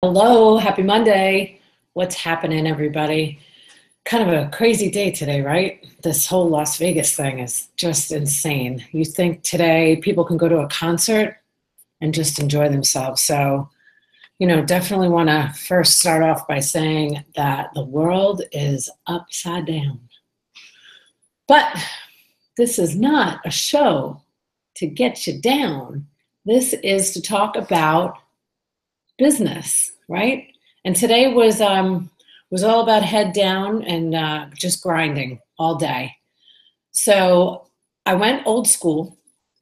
Hello, happy Monday. What's happening, everybody? Kind of a crazy day today, right? This whole Las Vegas thing is just insane. You think today people can go to a concert and just enjoy themselves. So, definitely want to first start off by saying that the world is upside down. But this is not a show to get you down. This is to talk about business, right? And today was all about head down and just grinding all day. So I went old school,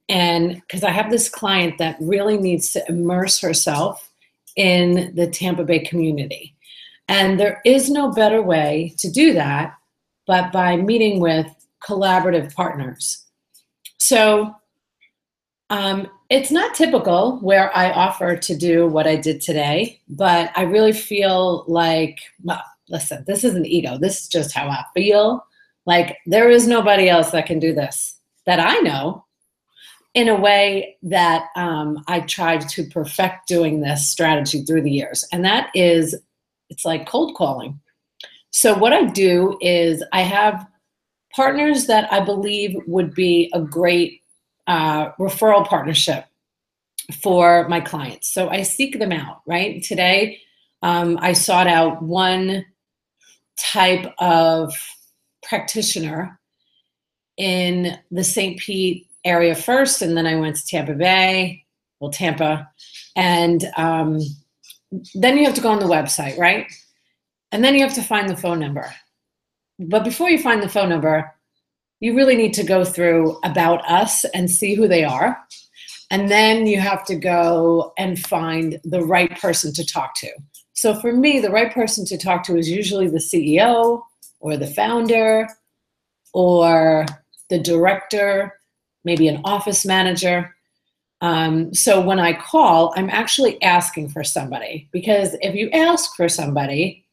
and because I have this client that really needs to immerse herself in the Tampa Bay community, and there is no better way to do that but by meeting with collaborative partners. So it's not typical where I offer to do what I did today, but I really feel like, well, listen, this isn't ego. This is just how I feel. Like there is nobody else that can do this that I know in a way that I tried to perfect doing this strategy through the years. And that is, it's like cold calling. So what I do is I have partners that I believe would be a great referral partnership for my clients. So I seek them out, right? Today, I sought out one type of practitioner in the St. Pete area first, and then I went to Tampa Bay, Tampa, and then you have to go on the website, right? And then you have to find the phone number. But before you find the phone number, you really need to go through About Us and see who they are. And then you have to go and find the right person to talk to. So for me, the right person to talk to is usually the CEO or the founder or the director, maybe an office manager. So when I call, I'm actually asking for somebody, because if you ask for somebody,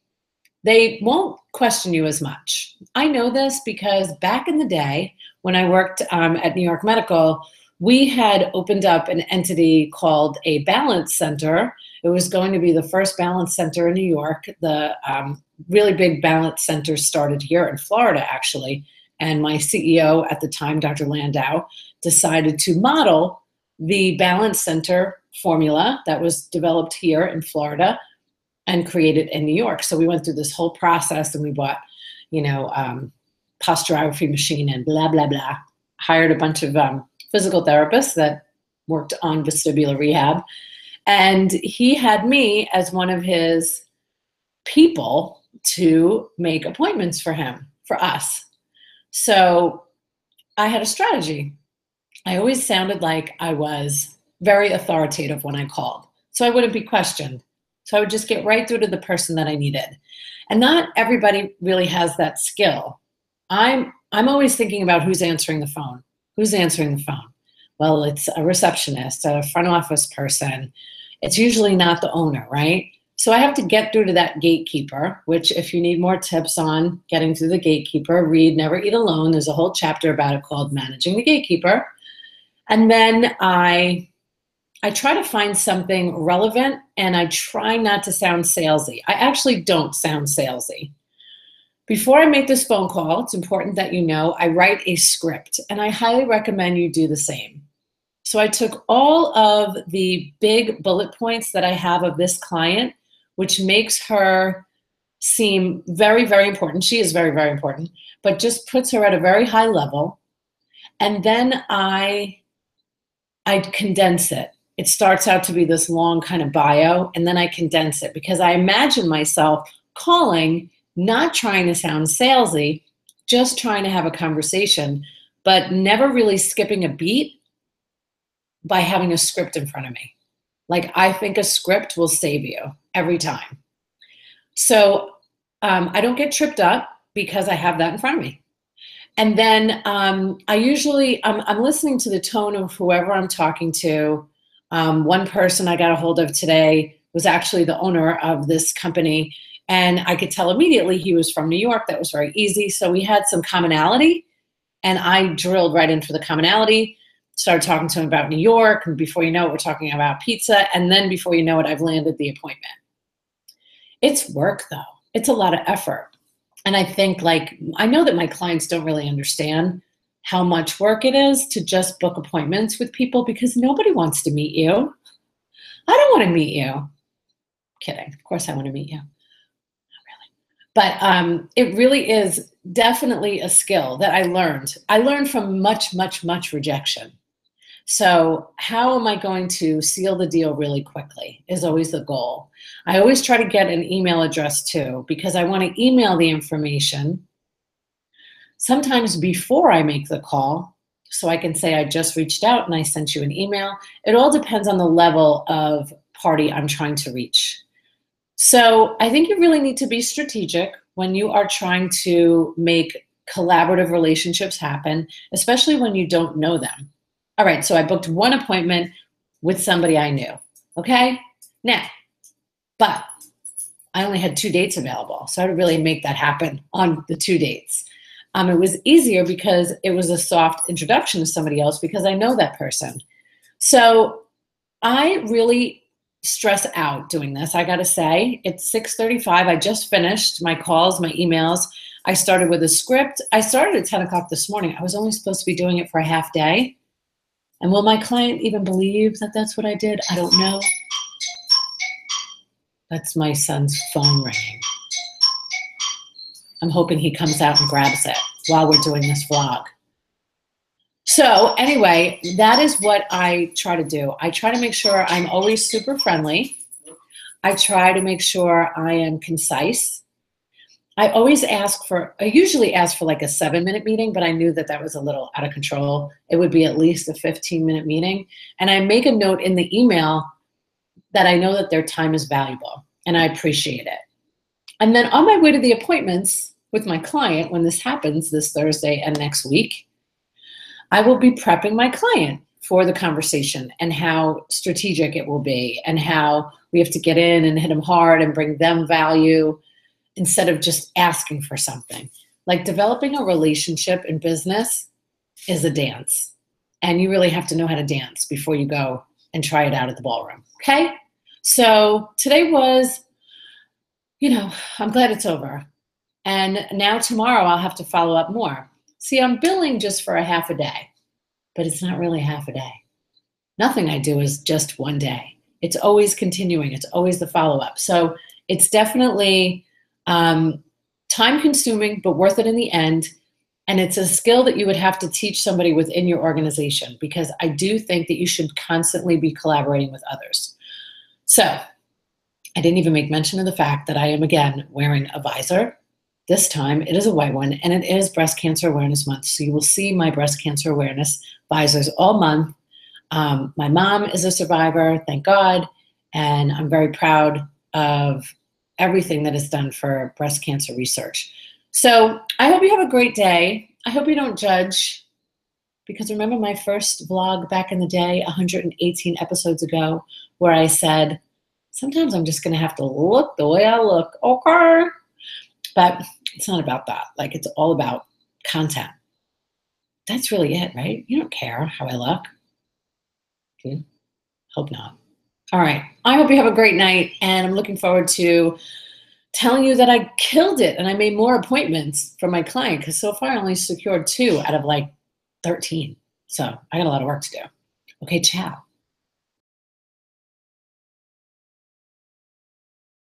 they won't question you as much. I know this because back in the day when I worked at New York Medical, we had opened up an entity called a balance center. It was going to be the first balance center in New York. The really big balance center started here in Florida, actually. And my CEO at the time, Dr. Landau, decided to model the balance center formula that was developed here in Florida and created in New York. So we went through this whole process, and we bought, posturography machine and blah, blah, blah. Hired a bunch of physical therapists that worked on vestibular rehab. And he had me as one of his people to make appointments for him, for us. So I had a strategy. I always sounded like I was very authoritative when I called, so I wouldn't be questioned. So I would just get right through to the person that I needed. And not everybody really has that skill. I'm always thinking about who's answering the phone. Who's answering the phone? Well, it's a receptionist, a front office person. It's usually not the owner, right? So I have to get through to that gatekeeper, which if you need more tips on getting through the gatekeeper, read Never Eat Alone. There's a whole chapter about it called Managing the Gatekeeper. And then I try to find something relevant, and I try not to sound salesy. I actually don't sound salesy. Before I make this phone call, it's important that you know I write a script, and I highly recommend you do the same. So I took all of the big bullet points that I have of this client, which makes her seem very, very important. She is very, very important, but just puts her at a very high level. And then I condense it. It starts out to be this long kind of bio, and then I condense it because I imagine myself calling, not trying to sound salesy, just trying to have a conversation, but never really skipping a beat by having a script in front of me. Like, I think a script will save you every time. So I don't get tripped up because I have that in front of me. And then I'm listening to the tone of whoever I'm talking to. One person I got a hold of today was actually the owner of this company, and I could tell immediately he was from New York. That was very easy. So we had some commonality, and I drilled right in for the commonality, started talking to him about New York, and before you know it, we're talking about pizza, and then before you know it, I've landed the appointment. It's work though. It's a lot of effort. And I think I know that my clients don't really understand how much work it is to just book appointments with people because nobody wants to meet you. I don't want to meet you. Kidding. Of course I want to meet you. But it really is definitely a skill that I learned. I learned from much, much, much rejection. So how am I going to seal the deal really quickly is always the goal. I always try to get an email address too, because I want to email the information sometimes before I make the call, so I can say I just reached out and I sent you an email. It all depends on the level of party I'm trying to reach. So I think you really need to be strategic when you are trying to make collaborative relationships happen, especially when you don't know them. All right, so I booked one appointment with somebody I knew, okay? Now, but I only had 2 dates available, so I had to really make that happen on the 2 dates. It was easier because it was a soft introduction to somebody else because I know that person. So I really stress out doing this. I gotta say, it's 6:35. I just finished my calls, my emails. I started with a script. I started at 10 o'clock this morning. I was only supposed to be doing it for a half day. And will my client even believe that that's what I did? I don't know. That's my son's phone ringing. I'm hoping he comes out and grabs it while we're doing this vlog. So anyway, that is what I try to do. I try to make sure I'm always super friendly. I try to make sure I am concise. I usually ask for like a 7-minute meeting, but I knew that that was a little out of control. It would be at least a 15-minute meeting. And I make a note in the email that I know that their time is valuable and I appreciate it. And then on my way to the appointments with my client, when this happens this Thursday and next week, I will be prepping my client for the conversation and how strategic it will be and how we have to get in and hit them hard and bring them value instead of just asking for something. Like developing a relationship in business is a dance. And you really have to know how to dance before you go and try it out at the ballroom, okay? So today was, I'm glad it's over. And now tomorrow I'll have to follow up more. See, I'm billing just for a half a day, but it's not really half a day. Nothing I do is just one day. It's always continuing. It's always the follow-up. So it's definitely time-consuming, but worth it in the end. And it's a skill that you would have to teach somebody within your organization because I do think that you should constantly be collaborating with others. So I didn't even make mention of the fact that I am, again, wearing a visor. This time it is a white one, and it is Breast Cancer Awareness Month. So you will see my breast cancer awareness visors all month. My mom is a survivor, thank God, and I'm very proud of everything that is done for breast cancer research. So I hope you have a great day. I hope you don't judge, because remember my first vlog back in the day, 118 episodes ago, where I said, sometimes I'm just gonna have to look the way I look, okay? But it's not about that. Like, it's all about content. That's really it, right? You don't care how I look. Okay. Hope not. All right. I hope you have a great night, and I'm looking forward to telling you that I killed it and I made more appointments for my client because so far I only secured 2 out of like 13. So I got a lot of work to do. Okay, ciao.